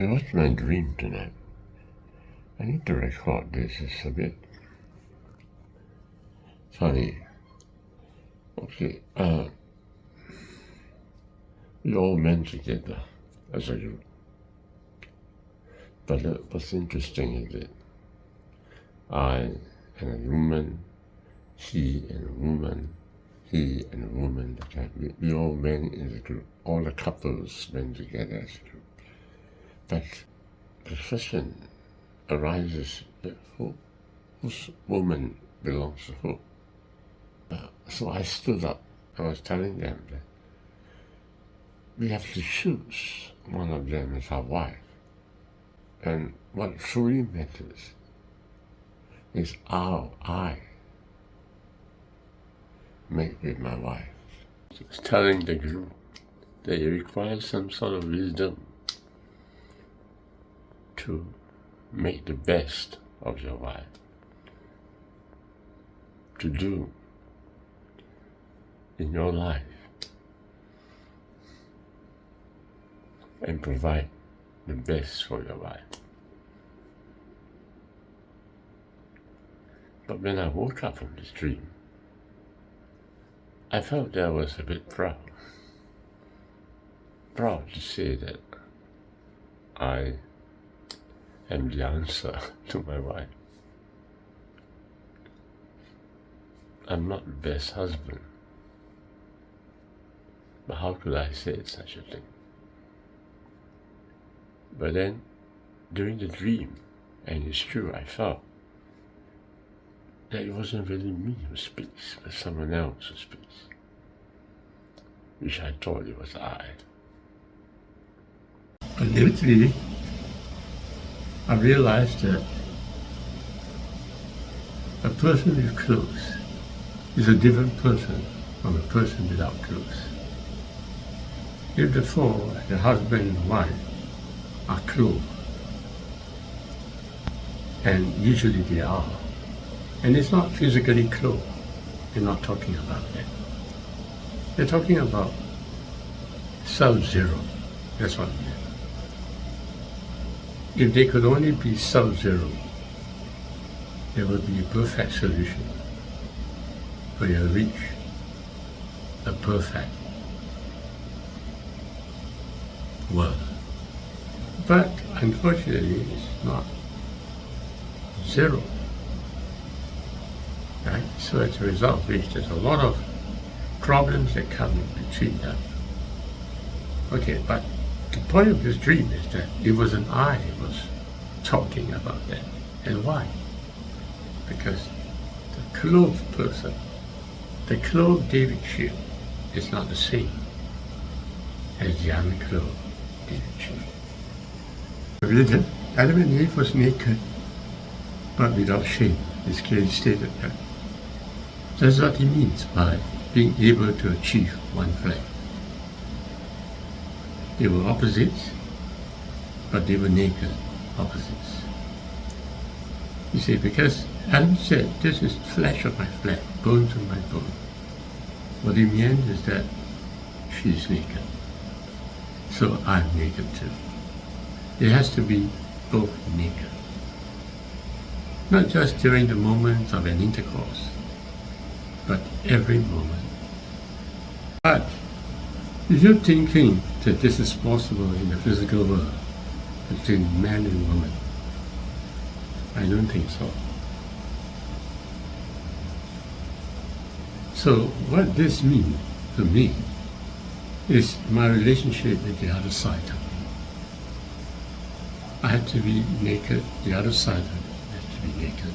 What's my dream tonight? I need to record this. It's a bit funny. Okay, we all men together as a group. But what's interesting is that I and a woman, he and a woman, he and a woman, we all men in the group, all the couples men together as a group. But the question arises that whose woman belongs to who? So I stood up. I was telling them that we have to choose one of them as our wife. And what truly matters is how I make with my wife. I was telling the group that it requires some sort of wisdom to make the best of your wife, to do in your life and provide the best for your wife. But when I woke up from this dream, I felt that I was a bit proud to say that I am the answer to my wife. I'm not the best husband, but how could I say such a thing? But then, during the dream, and it's true, I felt that it wasn't really me who speaks, but someone else who speaks, which I thought it was I. But lately, I realized that a person with clothes is a different person from a person without clothes. If the husband and wife are clothed, and usually they are, and it's not physically clothed, they're not talking about that. They're talking about sub-zero. That's what it is. If they could only be sub-zero, there would be a perfect solution for you to reach a perfect world. But unfortunately, it's not zero. Right? So as a result, there's a lot of problems that come in between them. Okay, but the point of this dream is that it wasn't I who was talking about that. And why? Because the clothed person, the clothed David Shield, is not the same as the unclothed David Shield. Religion, Adam and Eve was naked, but without shame. It's clearly stated that. That's what he means by being able to achieve one flesh. They were opposites, but they were naked opposites. You see, because Adam said, this is flesh of my flesh, bones of my bone. What he meant is that she's naked, so I'm naked too. It has to be both naked. Not just during the moments of an intercourse, but every moment. But if you're thinking that this is possible in the physical world between man and woman, I don't think so. So what this means to me is my relationship with the other side of me. I had to be naked, the other side of me has to be naked.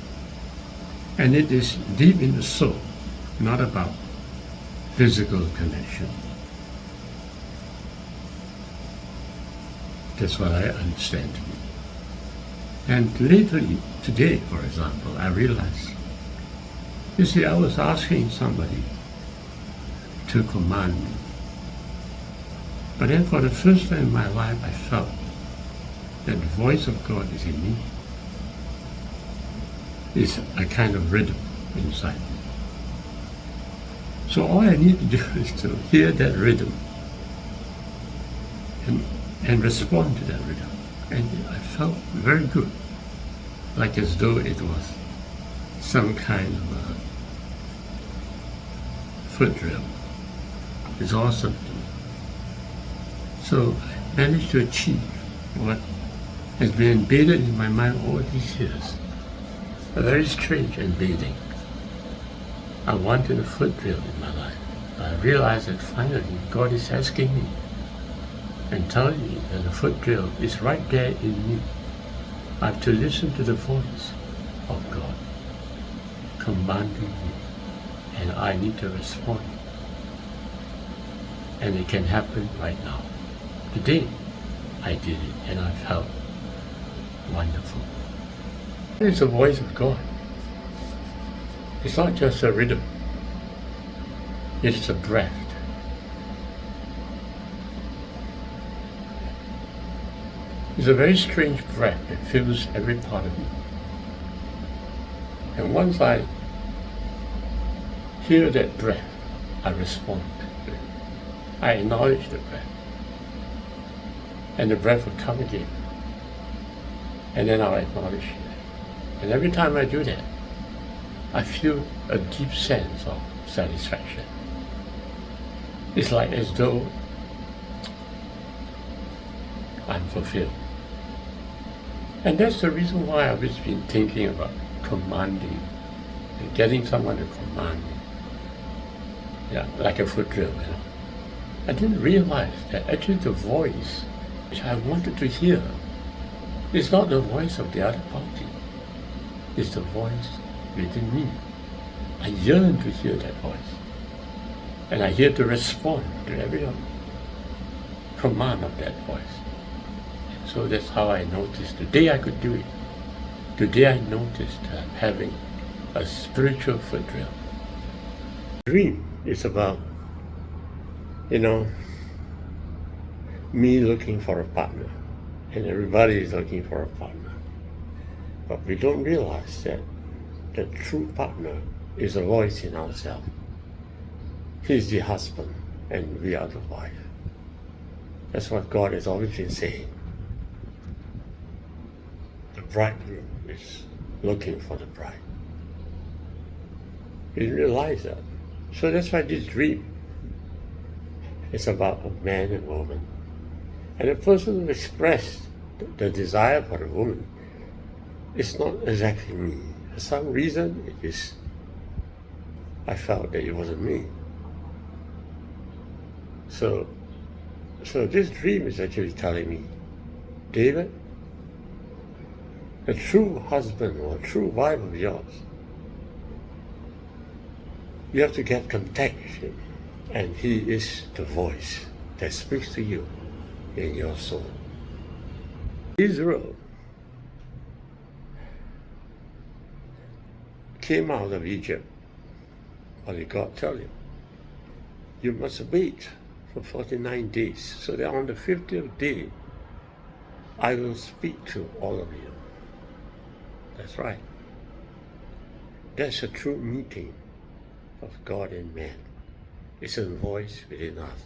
And it is deep in the soul, not about physical connection. That's what I understand to be. And lately, today, for example, I realized, you see, I was asking somebody to command me. But then for the first time in my life, I felt that the voice of God is in me. It's a kind of rhythm inside me. So all I need to do is to hear that rhythm and respond to that rhythm. And felt very good, like as though it was some kind of a foot drill. It's awesome to me. So I managed to achieve what has been embedded in my mind all these years. A very strange embedding. I wanted a foot drill in my life. I realized that finally God is asking me and telling me that the foot drill is right there in me. I have to listen to the voice of God commanding me, and I need to respond. And it can happen right now. Today, I did it, and I felt wonderful. It's the voice of God. It's not just a rhythm. It's a breath. It's a very strange breath that fills every part of me. And once I hear that breath, I respond to it. I acknowledge the breath. And the breath will come again. And then I'll acknowledge it. And every time I do that, I feel a deep sense of satisfaction. It's like as though I'm fulfilled. And that's the reason why I've always been thinking about commanding and getting someone to command me. Yeah, like a foot drill, I didn't realize that actually the voice which I wanted to hear is not the voice of the other party. It's the voice within me. I yearn to hear that voice. And I hear to respond to every command of that voice. And so that's how I noticed. Today I could do it. Today I noticed having a spiritual foot drill. Dream is about, me looking for a partner. And everybody is looking for a partner. But we don't realize that the true partner is a voice in ourselves. He's the husband and we are the wife. That's what God has always been saying. The bridegroom is looking for the bride. We didn't realize that. So that's why this dream is about a man and woman. And the person who expressed the desire for the woman is not exactly me. For some reason, I felt that it wasn't me. So this dream is actually telling me, David, a true husband or a true wife of yours, you have to get contact with him. And he is the voice that speaks to you in your soul. Israel came out of Egypt. What did God tell him? You must wait for 49 days, so that on the 50th day, I will speak to all of you. That's right. That's a true meeting of God and man. It's a voice within us.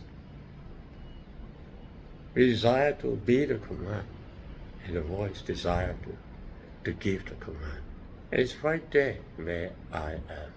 We desire to obey the command, and the voice desires to give the command. And it's right there where I am.